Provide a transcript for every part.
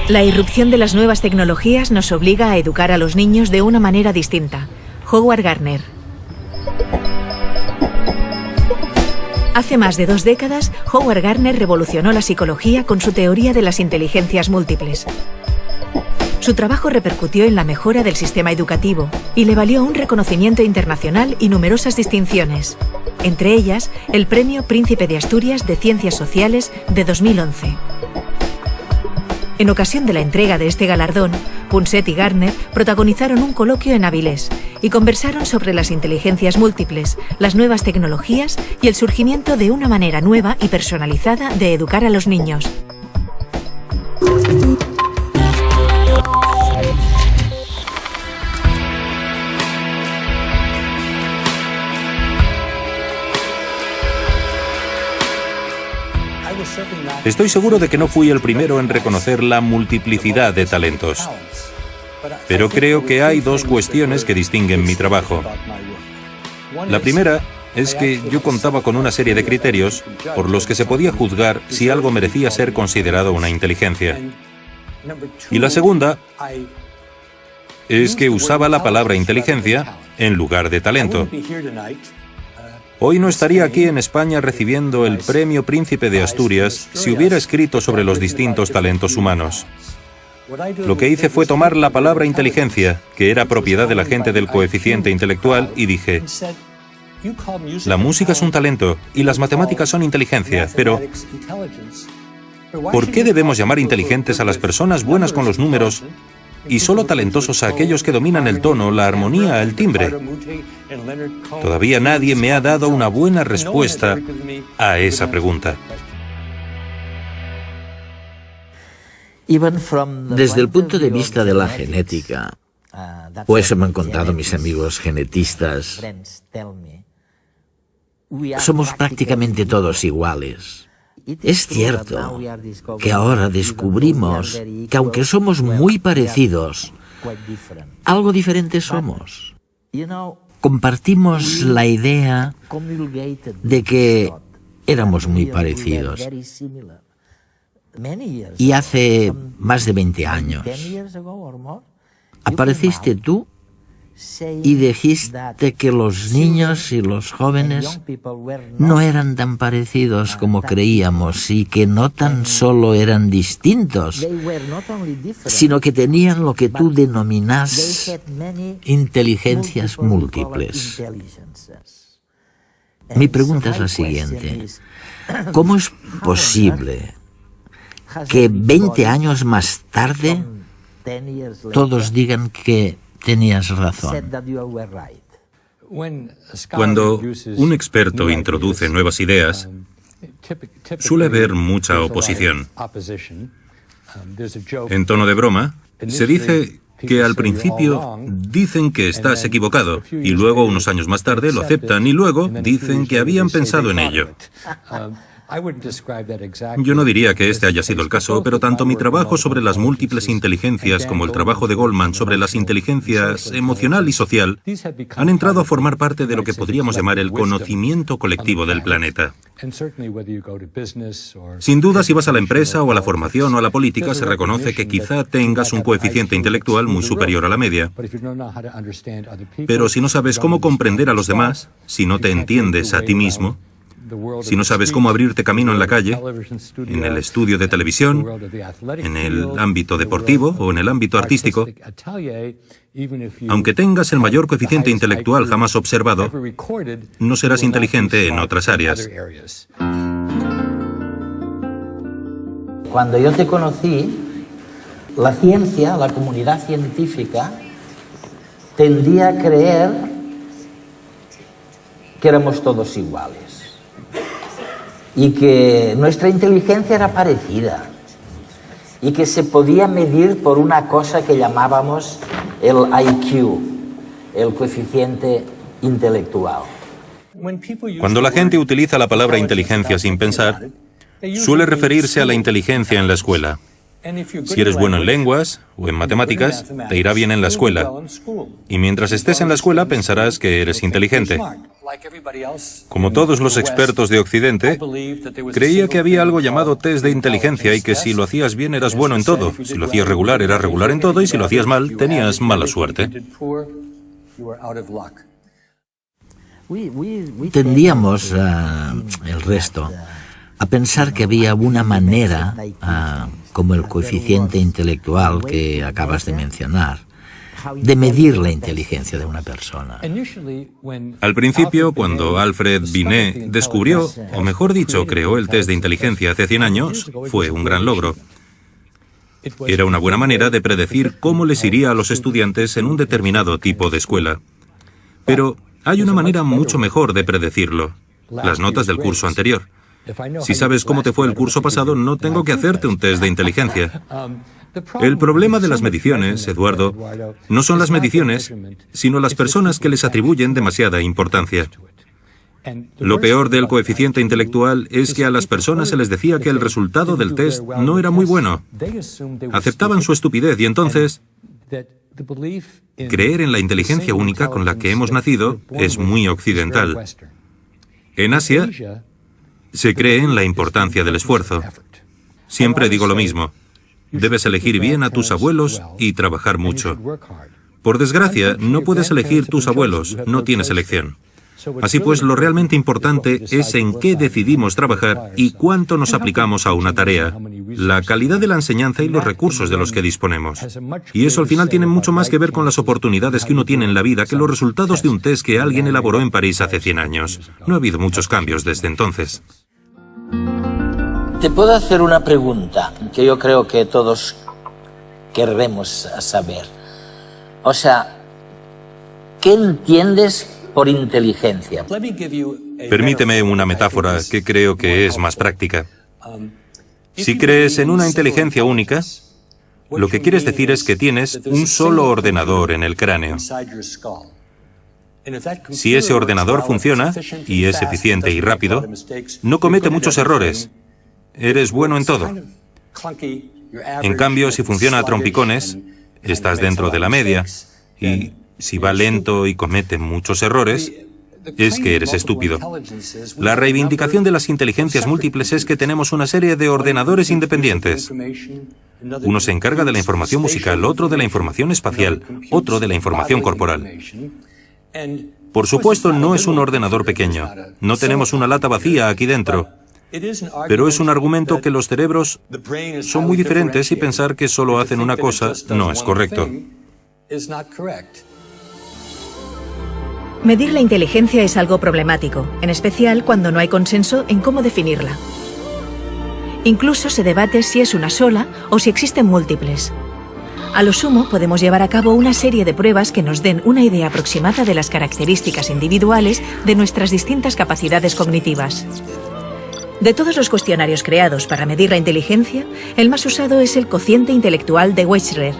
La irrupción de las nuevas tecnologías nos obliga a educar a los niños de una manera distinta. Howard Gardner. Hace más de 2 décadas, Howard Gardner revolucionó la psicología con su teoría de las inteligencias múltiples. Su trabajo repercutió en la mejora del sistema educativo y le valió un reconocimiento internacional y numerosas distinciones, entre ellas el Premio Príncipe de Asturias de Ciencias Sociales de 2011. En ocasión de la entrega de este galardón, Punset y Gardner protagonizaron un coloquio en Avilés y conversaron sobre las inteligencias múltiples, las nuevas tecnologías y el surgimiento de una manera nueva y personalizada de educar a los niños. Estoy seguro de que no fui el primero en reconocer la multiplicidad de talentos. Pero creo que hay 2 cuestiones que distinguen mi trabajo. La primera es que yo contaba con una serie de criterios por los que se podía juzgar si algo merecía ser considerado una inteligencia. Y la segunda es que usaba la palabra inteligencia en lugar de talento. Hoy no estaría aquí en España recibiendo el Premio Príncipe de Asturias si hubiera escrito sobre los distintos talentos humanos. Lo que hice fue tomar la palabra inteligencia, que era propiedad de la gente del coeficiente intelectual, y dije: la música es un talento y las matemáticas son inteligencia, pero ¿por qué debemos llamar inteligentes a las personas buenas con los números y solo talentosos a aquellos que dominan el tono, la armonía, el timbre? Todavía nadie me ha dado una buena respuesta a esa pregunta. Desde el punto de vista de la genética, o eso me han contado mis amigos genetistas, somos prácticamente todos iguales. Es cierto que ahora descubrimos que aunque somos muy parecidos, algo diferentes somos. Compartimos la idea de que éramos muy parecidos. Y hace más de 20 años apareciste tú y dijiste que los niños y los jóvenes no eran tan parecidos como creíamos y que no tan solo eran distintos, sino que tenían lo que tú denominas inteligencias múltiples. Mi pregunta es la siguiente: ¿cómo es posible que 20 años más tarde todos digan que tenías razón? Cuando un experto introduce nuevas ideas, suele haber mucha oposición. En tono de broma, se dice que al principio dicen que estás equivocado y luego unos años más tarde lo aceptan y luego dicen que habían pensado en ello. Yo no diría que este haya sido el caso, pero tanto mi trabajo sobre las múltiples inteligencias como el trabajo de Goldman sobre las inteligencias emocional y social han entrado a formar parte de lo que podríamos llamar el conocimiento colectivo del planeta. Sin duda, si vas a la empresa o a la formación o a la política, se reconoce que quizá tengas un coeficiente intelectual muy superior a la media. Pero si no sabes cómo comprender a los demás, si no te entiendes a ti mismo, si no sabes cómo abrirte camino en la calle, en el estudio de televisión, en el ámbito deportivo o en el ámbito artístico, aunque tengas el mayor coeficiente intelectual jamás observado, no serás inteligente en otras áreas. Cuando yo te conocí, la ciencia, la comunidad científica, tendía a creer que éramos todos iguales y que nuestra inteligencia era parecida y que se podía medir por una cosa que llamábamos el IQ, el coeficiente intelectual. Cuando la gente utiliza la palabra inteligencia sin pensar, suele referirse a la inteligencia en la escuela. Si eres bueno en lenguas o en matemáticas, te irá bien en la escuela. Y mientras estés en la escuela pensarás que eres inteligente. Como todos los expertos de Occidente, creía que había algo llamado test de inteligencia y que si lo hacías bien eras bueno en todo, si lo hacías regular eras regular en todo y si lo hacías mal tenías mala suerte. Tendíamos, el resto, a pensar que había una manera, como el coeficiente intelectual que acabas de mencionar, de medir la inteligencia de una persona. Al principio, cuando Alfred Binet descubrió, o mejor dicho, creó el test de inteligencia hace 100 años, fue un gran logro. Era una buena manera de predecir cómo les iría a los estudiantes en un determinado tipo de escuela. Pero hay una manera mucho mejor de predecirlo: las notas del curso anterior. Si sabes cómo te fue el curso pasado, no tengo que hacerte un test de inteligencia. El problema de las mediciones, Eduardo, no son las mediciones, sino las personas que les atribuyen demasiada importancia. Lo peor del coeficiente intelectual es que a las personas se les decía que el resultado del test no era muy bueno. Aceptaban su estupidez y entonces creer en la inteligencia única con la que hemos nacido es muy occidental. En Asia se cree en la importancia del esfuerzo. Siempre digo lo mismo: debes elegir bien a tus abuelos y trabajar mucho. Por desgracia, no puedes elegir tus abuelos, no tienes elección. Así pues, lo realmente importante es en qué decidimos trabajar y cuánto nos aplicamos a una tarea, la calidad de la enseñanza y los recursos de los que disponemos. Y eso al final tiene mucho más que ver con las oportunidades que uno tiene en la vida que los resultados de un test que alguien elaboró en París hace 100 años. No ha habido muchos cambios desde entonces. Te puedo hacer una pregunta que yo creo que todos querremos saber. O sea, ¿qué entiendes por inteligencia? Permíteme una metáfora que creo que es más práctica. Si crees en una inteligencia única, lo que quieres decir es que tienes un solo ordenador en el cráneo. Si ese ordenador funciona, y es eficiente y rápido, no comete muchos errores. Eres bueno en todo. En cambio, si funciona a trompicones, estás dentro de la media. Y si va lento y comete muchos errores, es que eres estúpido. La reivindicación de las inteligencias múltiples es que tenemos una serie de ordenadores independientes. Uno se encarga de la información musical, otro de la información espacial, otro de la información corporal. Por supuesto, no es un ordenador pequeño. No tenemos una lata vacía aquí dentro. Pero es un argumento que los cerebros son muy diferentes y pensar que solo hacen una cosa no es correcto. Medir la inteligencia es algo problemático, en especial cuando no hay consenso en cómo definirla. Incluso se debate si es una sola o si existen múltiples. A lo sumo, podemos llevar a cabo una serie de pruebas que nos den una idea aproximada de las características individuales de nuestras distintas capacidades cognitivas. De todos los cuestionarios creados para medir la inteligencia, el más usado es el cociente intelectual de Wechsler,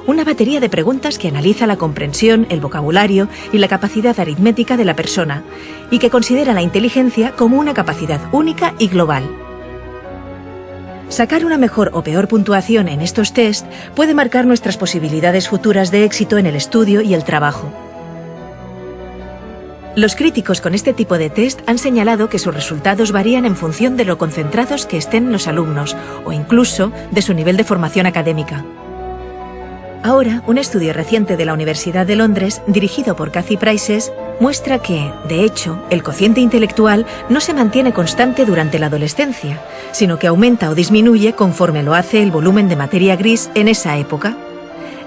una batería de preguntas que analiza la comprensión, el vocabulario y la capacidad aritmética de la persona, y que considera la inteligencia como una capacidad única y global. Sacar una mejor o peor puntuación en estos test puede marcar nuestras posibilidades futuras de éxito en el estudio y el trabajo. Los críticos con este tipo de test han señalado que sus resultados varían en función de lo concentrados que estén los alumnos o incluso de su nivel de formación académica. Ahora, un estudio reciente de la Universidad de Londres, dirigido por Kathy Prices, muestra que, de hecho, el cociente intelectual no se mantiene constante durante la adolescencia, sino que aumenta o disminuye conforme lo hace el volumen de materia gris en esa época.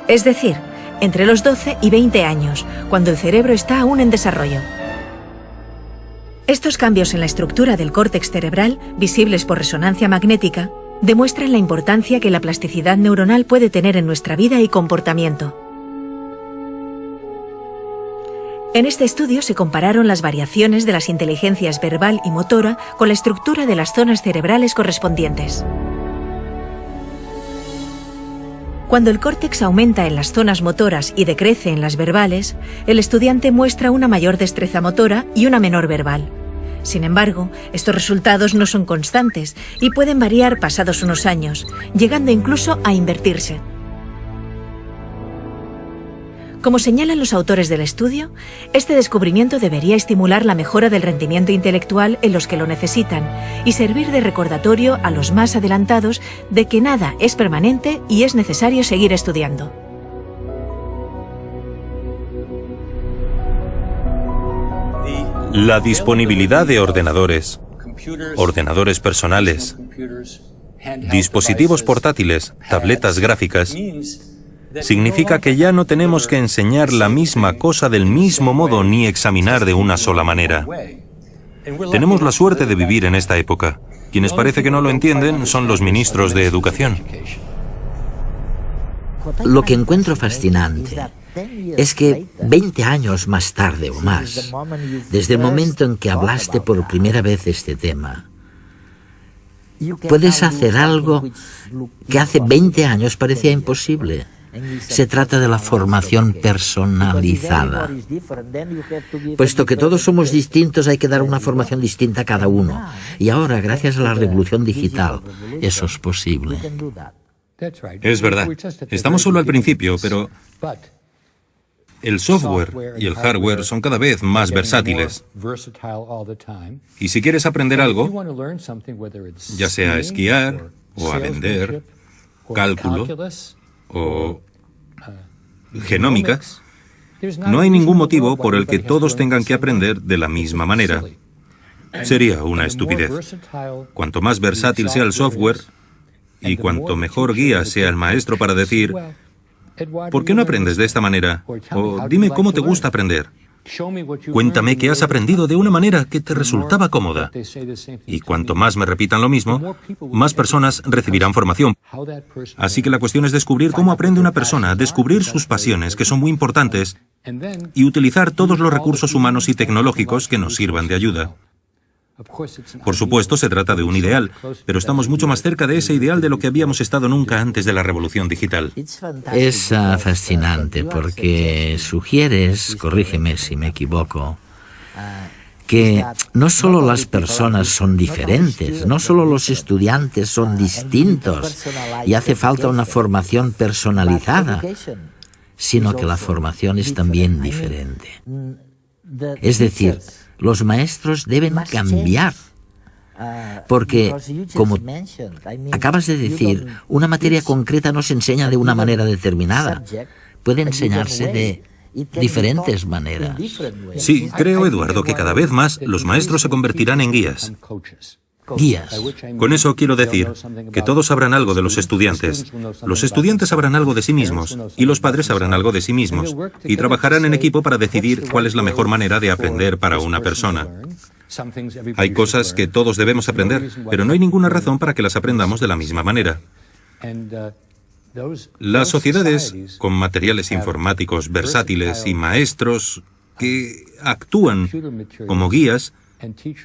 Es decir, entre los 12 y 20 años, cuando el cerebro está aún en desarrollo. Estos cambios en la estructura del córtex cerebral, visibles por resonancia magnética, demuestran la importancia que la plasticidad neuronal puede tener en nuestra vida y comportamiento. En este estudio se compararon las variaciones de las inteligencias verbal y motora con la estructura de las zonas cerebrales correspondientes. Cuando el córtex aumenta en las zonas motoras y decrece en las verbales, el estudiante muestra una mayor destreza motora y una menor verbal. Sin embargo, estos resultados no son constantes y pueden variar pasados unos años, llegando incluso a invertirse. Como señalan los autores del estudio, este descubrimiento debería estimular la mejora del rendimiento intelectual en los que lo necesitan y servir de recordatorio a los más adelantados de que nada es permanente y es necesario seguir estudiando. La disponibilidad de ordenadores, ordenadores personales, dispositivos portátiles, tabletas gráficas, significa que ya no tenemos que enseñar la misma cosa del mismo modo ni examinar de una sola manera. Tenemos la suerte de vivir en esta época. Quienes parece que no lo entienden son los ministros de Educación. Lo que encuentro fascinante es que 20 años más tarde o más, desde el momento en que hablaste por primera vez de este tema, puedes hacer algo que hace 20 años parecía imposible. Se trata de la formación personalizada. Puesto que todos somos distintos, hay que dar una formación distinta a cada uno. Y ahora, gracias a la revolución digital, eso es posible. Es verdad. Estamos solo al principio, pero el software y el hardware son cada vez más versátiles. Y si quieres aprender algo, ya sea a esquiar, o a vender, cálculo, o genómica, no hay ningún motivo por el que todos tengan que aprender de la misma manera. Sería una estupidez. Cuanto más versátil sea el software, y cuanto mejor guía sea el maestro para decir, ¿por qué no aprendes de esta manera? O dime cómo te gusta aprender. Cuéntame que has aprendido de una manera que te resultaba cómoda. Y cuanto más me repitan lo mismo, más personas recibirán formación. Así que la cuestión es descubrir cómo aprende una persona, descubrir sus pasiones, que son muy importantes, y utilizar todos los recursos humanos y tecnológicos que nos sirvan de ayuda. Por supuesto, se trata de un ideal, pero estamos mucho más cerca de ese ideal de lo que habíamos estado nunca antes de la revolución digital. Es fascinante porque sugieres, corrígeme si me equivoco, que no solo las personas son diferentes, no solo los estudiantes son distintos y hace falta una formación personalizada, sino que la formación es también diferente. Es decir, los maestros deben cambiar, porque, como acabas de decir, una materia concreta no se enseña de una manera determinada. Puede enseñarse de diferentes maneras. Sí, creo, Eduardo, que cada vez más los maestros se convertirán en guías. Guías. Con eso quiero decir que todos sabrán algo de los estudiantes sabrán algo de sí mismos, y los padres sabrán algo de sí mismos, y trabajarán en equipo para decidir cuál es la mejor manera de aprender para una persona. Hay cosas que todos debemos aprender, pero no hay ninguna razón para que las aprendamos de la misma manera. Las sociedades con materiales informáticos versátiles y maestros que actúan como guías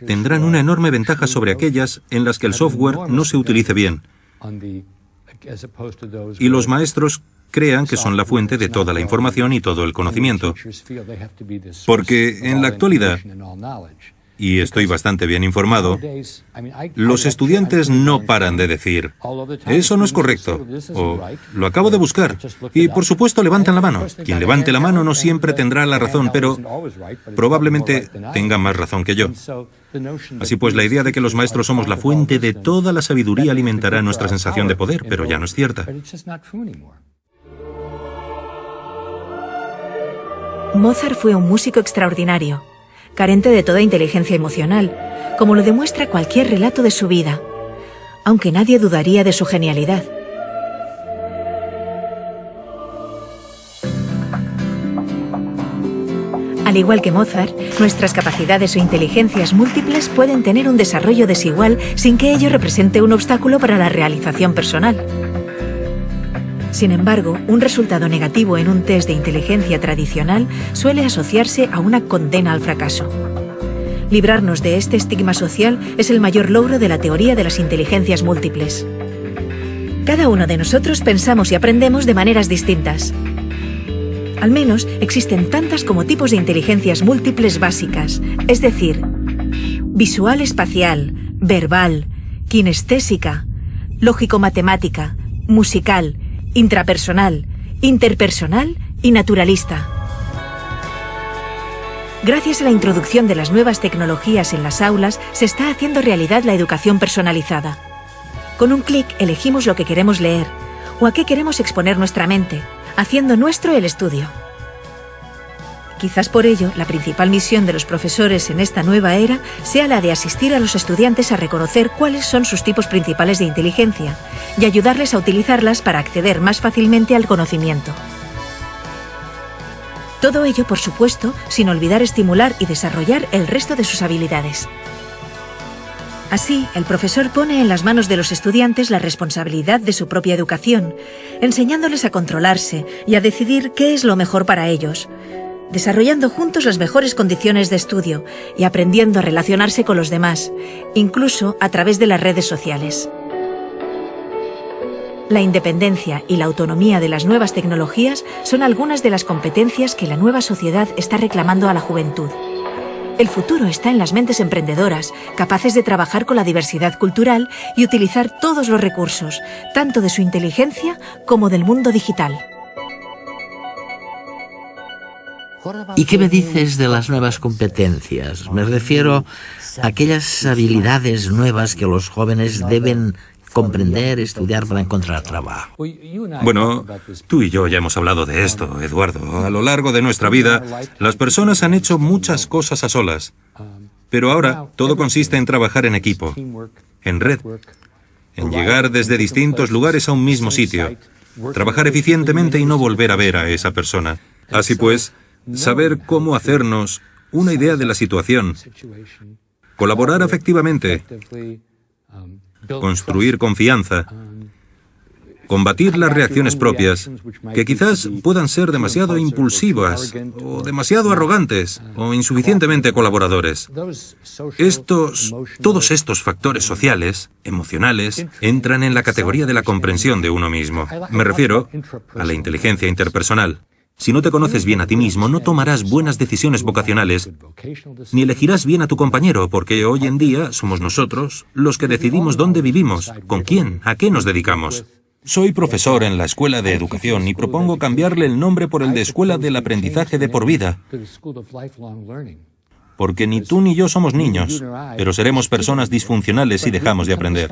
tendrán una enorme ventaja sobre aquellas en las que el software no se utilice bien y los maestros crean que son la fuente de toda la información y todo el conocimiento. Porque en la actualidad, y estoy bastante bien informado, los estudiantes no paran de decir, eso no es correcto, o lo acabo de buscar, y por supuesto levantan la mano. Quien levante la mano no siempre tendrá la razón, pero probablemente tenga más razón que yo. Así pues, la idea de que los maestros somos la fuente de toda la sabiduría alimentará nuestra sensación de poder, pero ya no es cierta. Mozart fue un músico extraordinario, carente de toda inteligencia emocional, como lo demuestra cualquier relato de su vida, aunque nadie dudaría de su genialidad. Al igual que Mozart, nuestras capacidades o inteligencias múltiples pueden tener un desarrollo desigual sin que ello represente un obstáculo para la realización personal. Sin embargo, un resultado negativo en un test de inteligencia tradicional suele asociarse a una condena al fracaso. Librarnos de este estigma social es el mayor logro de la teoría de las inteligencias múltiples. Cada uno de nosotros pensamos y aprendemos de maneras distintas. Al menos existen tantas como tipos de inteligencias múltiples básicas, es decir, visual espacial, verbal, kinestésica, lógico-matemática, musical, intrapersonal, interpersonal y naturalista. Gracias a la introducción de las nuevas tecnologías en las aulas, se está haciendo realidad la educación personalizada. Con un clic elegimos lo que queremos leer o a qué queremos exponer nuestra mente, haciendo nuestro el estudio. Quizás por ello, la principal misión de los profesores en esta nueva era sea la de asistir a los estudiantes a reconocer cuáles son sus tipos principales de inteligencia y ayudarles a utilizarlas para acceder más fácilmente al conocimiento. Todo ello, por supuesto, sin olvidar estimular y desarrollar el resto de sus habilidades. Así, el profesor pone en las manos de los estudiantes la responsabilidad de su propia educación, enseñándoles a controlarse y a decidir qué es lo mejor para ellos, desarrollando juntos las mejores condiciones de estudio y aprendiendo a relacionarse con los demás, incluso a través de las redes sociales. La independencia y la autonomía de las nuevas tecnologías son algunas de las competencias que la nueva sociedad está reclamando a la juventud. El futuro está en las mentes emprendedoras, capaces de trabajar con la diversidad cultural y utilizar todos los recursos, tanto de su inteligencia como del mundo digital. ¿Y qué me dices de las nuevas competencias? Me refiero a aquellas habilidades nuevas que los jóvenes deben comprender, estudiar para encontrar trabajo. Bueno, tú y yo ya hemos hablado de esto, Eduardo. A lo largo de nuestra vida, las personas han hecho muchas cosas a solas. Pero ahora todo consiste en trabajar en equipo, en red, en llegar desde distintos lugares a un mismo sitio, trabajar eficientemente y no volver a ver a esa persona. Así pues, saber cómo hacernos una idea de la situación, colaborar efectivamente, construir confianza, combatir las reacciones propias, que quizás puedan ser demasiado impulsivas, o demasiado arrogantes, o insuficientemente colaboradores. Todos estos factores sociales, emocionales, entran en la categoría de la comprensión de uno mismo. Me refiero a la inteligencia interpersonal. Si no te conoces bien a ti mismo, no tomarás buenas decisiones vocacionales, ni elegirás bien a tu compañero, porque hoy en día somos nosotros los que decidimos dónde vivimos, con quién, a qué nos dedicamos. Soy profesor en la Escuela de Educación y propongo cambiarle el nombre por el de Escuela del Aprendizaje de por vida. Porque ni tú ni yo somos niños, pero seremos personas disfuncionales si dejamos de aprender.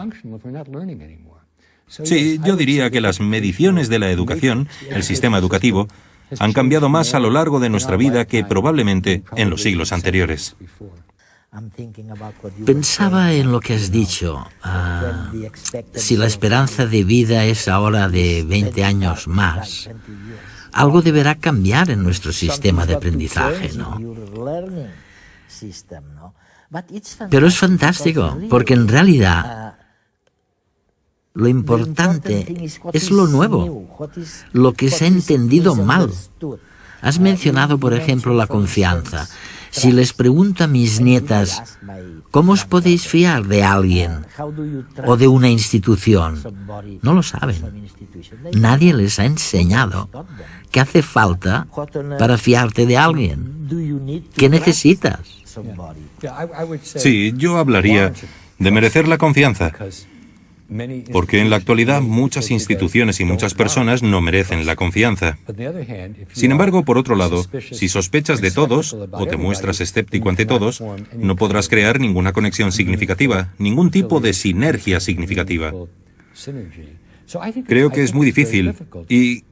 Sí, yo diría que las mediciones de la educación, el sistema educativo, han cambiado más a lo largo de nuestra vida que probablemente en los siglos anteriores. Pensaba en lo que has dicho. Si la esperanza de vida es ahora de 20 años más, algo deberá cambiar en nuestro sistema de aprendizaje, ¿no? Pero es fantástico, porque en realidad lo importante es lo nuevo, lo que se ha entendido mal. Has mencionado, por ejemplo, la confianza. Si les pregunto a mis nietas, ¿cómo os podéis fiar de alguien o de una institución? No lo saben. Nadie les ha enseñado qué hace falta para fiarte de alguien. ¿Qué necesitas? Sí, yo hablaría de merecer la confianza. Porque en la actualidad muchas instituciones y muchas personas no merecen la confianza. Sin embargo, por otro lado, si sospechas de todos o te muestras escéptico ante todos, no podrás crear ninguna conexión significativa, ningún tipo de sinergia significativa. Creo que es muy difícil y,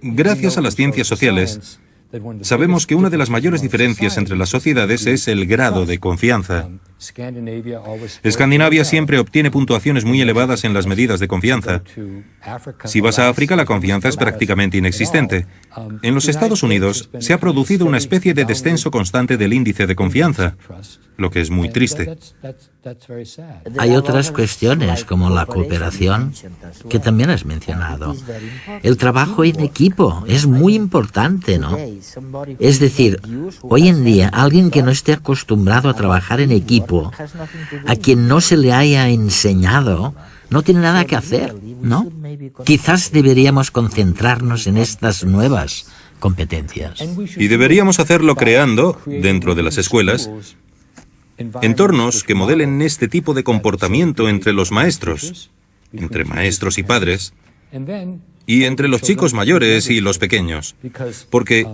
gracias a las ciencias sociales, sabemos que una de las mayores diferencias entre las sociedades es el grado de confianza. Escandinavia siempre obtiene puntuaciones muy elevadas en las medidas de confianza. Si vas a África, la confianza es prácticamente inexistente. En los Estados Unidos se ha producido una especie de descenso constante del índice de confianza, lo que es muy triste. Hay otras cuestiones, como la cooperación, que también has mencionado. El trabajo en equipo es muy importante, ¿no? Es decir, hoy en día, alguien que no esté acostumbrado a trabajar en equipo, a quien no se le haya enseñado, no tiene nada que hacer, ¿no? Quizás deberíamos concentrarnos en estas nuevas competencias. Y deberíamos hacerlo creando, dentro de las escuelas, entornos que modelen este tipo de comportamiento entre los maestros, entre maestros y padres, y entre los chicos mayores y los pequeños. Porque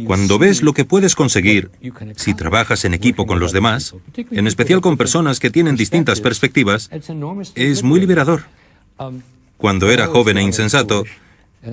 cuando ves lo que puedes conseguir si trabajas en equipo con los demás, en especial con personas que tienen distintas perspectivas, es muy liberador. Cuando era joven e insensato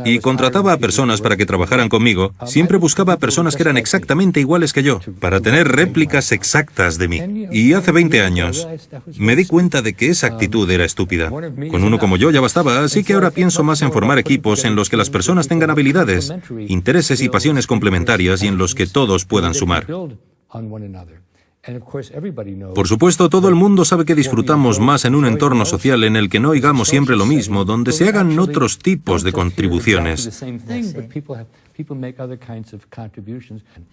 y contrataba a personas para que trabajaran conmigo, siempre buscaba a personas que eran exactamente iguales que yo, para tener réplicas exactas de mí. Y hace 20 años me di cuenta de que esa actitud era estúpida. Con uno como yo ya bastaba, así que ahora pienso más en formar equipos en los que las personas tengan habilidades, intereses y pasiones complementarias y en los que todos puedan sumar. Por supuesto, todo el mundo sabe que disfrutamos más en un entorno social en el que no oigamos siempre lo mismo, donde se hagan otros tipos de contribuciones.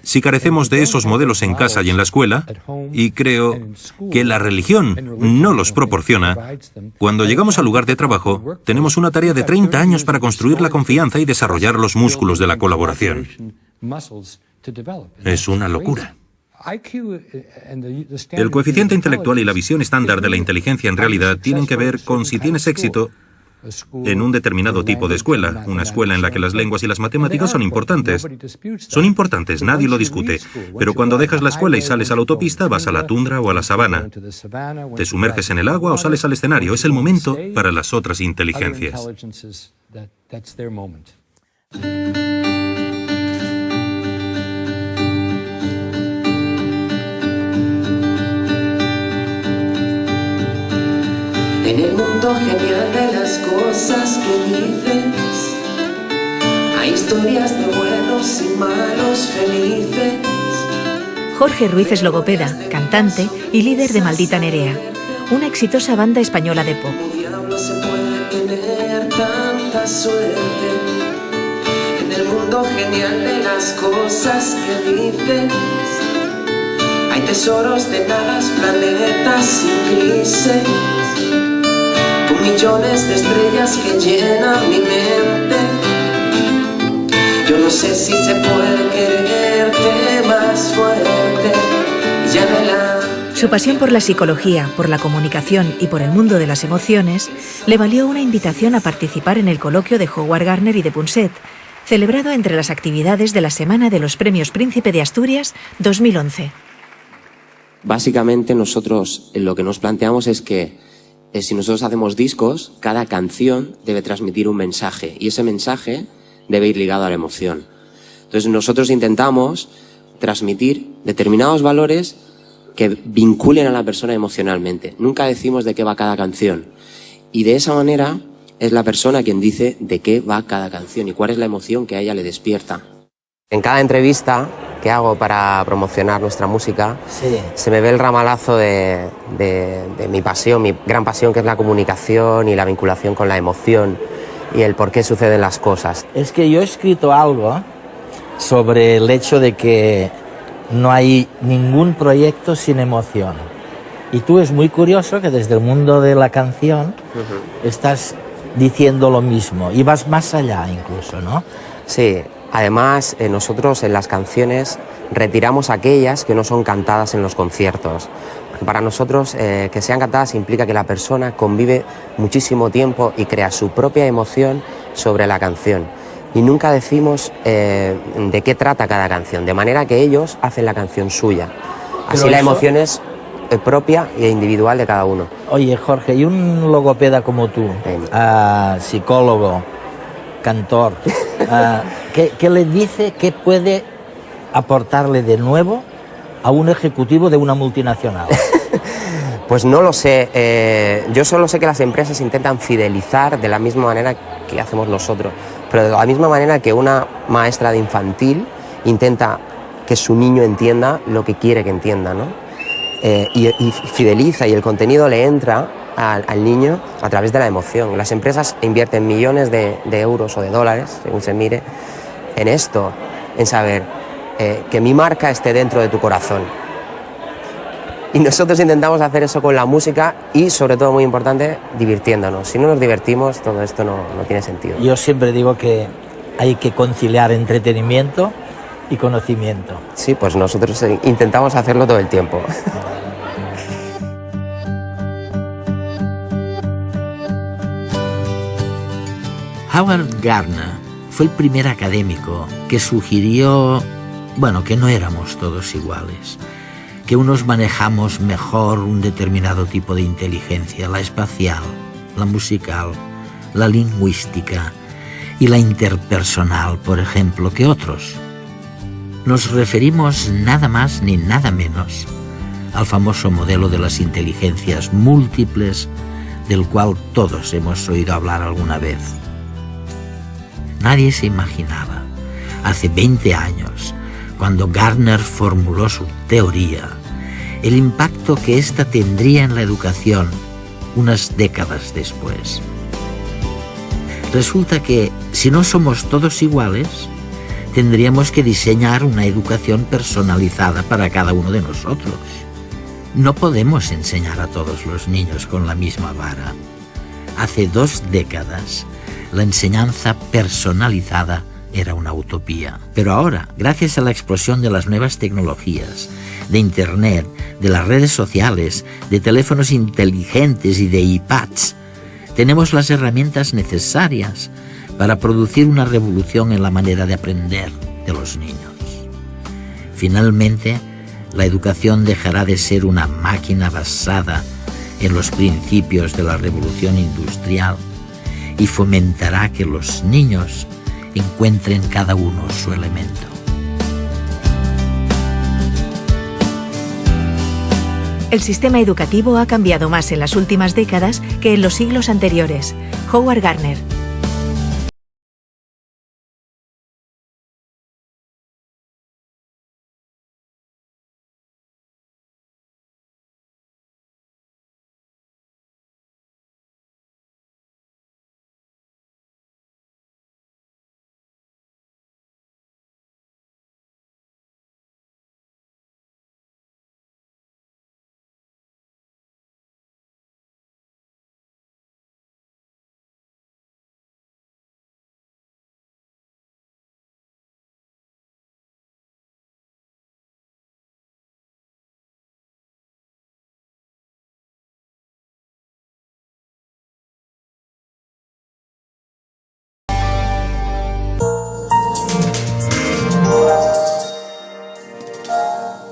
Si carecemos de esos modelos en casa y en la escuela, y creo que la religión no los proporciona, cuando llegamos al lugar de trabajo, tenemos una tarea de 30 años para construir la confianza y desarrollar los músculos de la colaboración. Es una locura. El coeficiente intelectual y la visión estándar de la inteligencia en realidad tienen que ver con si tienes éxito en un determinado tipo de escuela, una escuela en la que las lenguas y las matemáticas son importantes. Son importantes, nadie lo discute, pero cuando dejas la escuela y sales a la autopista, vas a la tundra o a la sabana. Te sumerges en el agua o sales al escenario. Es el momento para las otras inteligencias. En el mundo genial de las cosas que dices, hay historias de buenos y malos felices. Jorge Ruiz es logopeda, cantante y líder de Maldita Nerea, una exitosa banda española de pop. ¿Cómo diablos se puede tener tanta suerte? En el mundo genial de las cosas que dices, hay tesoros de nadas, planetas sin grises, con millones de estrellas que llenan mi mente. Yo no sé si se puede quererte más fuerte. Ya no la... Su pasión por la psicología, por la comunicación y por el mundo de las emociones le valió una invitación a participar en el coloquio de Howard Gardner y de Punset, celebrado entre las actividades de la Semana de los Premios Príncipe de Asturias 2011. Básicamente nosotros lo que nos planteamos es que si nosotros hacemos discos, cada canción debe transmitir un mensaje y ese mensaje debe ir ligado a la emoción. Entonces nosotros intentamos transmitir determinados valores que vinculen a la persona emocionalmente. Nunca decimos de qué va cada canción y de esa manera es la persona quien dice de qué va cada canción y cuál es la emoción que a ella le despierta. En cada entrevista que hago para promocionar nuestra música, se me ve el ramalazo de mi pasión, mi gran pasión, que es la comunicación y la vinculación con la emoción y el por qué suceden las cosas. Es que yo he escrito algo sobre el hecho de que no hay ningún proyecto sin emoción. Y tú es muy curioso que desde el mundo de la canción estás diciendo lo mismo y vas más allá incluso, ¿no? Sí. Además, nosotros en las canciones retiramos aquellas que no son cantadas en los conciertos. Porque para nosotros que sean cantadas implica que la persona convive muchísimo tiempo y crea su propia emoción sobre la canción. Y nunca decimos de qué trata cada canción, de manera que ellos hacen la canción suya. Así la emoción es propia e individual de cada uno. Oye, Jorge, y un logopeda como tú, psicólogo, cantor, ¿qué le dice, qué puede aportarle de nuevo a un ejecutivo de una multinacional? Pues no lo sé, yo solo sé que las empresas intentan fidelizar de la misma manera que hacemos nosotros, pero de la misma manera que una maestra de infantil intenta que su niño entienda lo que quiere que entienda, ¿no? Y fideliza y el contenido le entra al niño a través de la emoción. Las empresas invierten millones de euros o de dólares, según se mire, en esto, en saber que mi marca esté dentro de tu corazón. Y nosotros intentamos hacer eso con la música y, sobre todo, muy importante, divirtiéndonos. Si no nos divertimos, todo esto no tiene sentido. Yo siempre digo que hay que conciliar entretenimiento y conocimiento. Sí, pues nosotros intentamos hacerlo todo el tiempo. Howard Gardner fue el primer académico que sugirió, que no éramos todos iguales, que unos manejamos mejor un determinado tipo de inteligencia, la espacial, la musical, la lingüística y la interpersonal, por ejemplo, que otros. Nos referimos nada más ni nada menos al famoso modelo de las inteligencias múltiples, del cual todos hemos oído hablar alguna vez. Nadie se imaginaba, hace 20 años, cuando Gardner formuló su teoría, el impacto que ésta tendría en la educación unas décadas después. Resulta que, si no somos todos iguales, tendríamos que diseñar una educación personalizada para cada uno de nosotros. No podemos enseñar a todos los niños con la misma vara. Hace 2 décadas, la enseñanza personalizada era una utopía. Pero ahora, gracias a la explosión de las nuevas tecnologías, de Internet, de las redes sociales, de teléfonos inteligentes y de iPads, tenemos las herramientas necesarias para producir una revolución en la manera de aprender de los niños. Finalmente, la educación dejará de ser una máquina basada en los principios de la revolución industrial y fomentará que los niños encuentren cada uno su elemento. El sistema educativo ha cambiado más en las últimas décadas que en los siglos anteriores. Howard Gardner.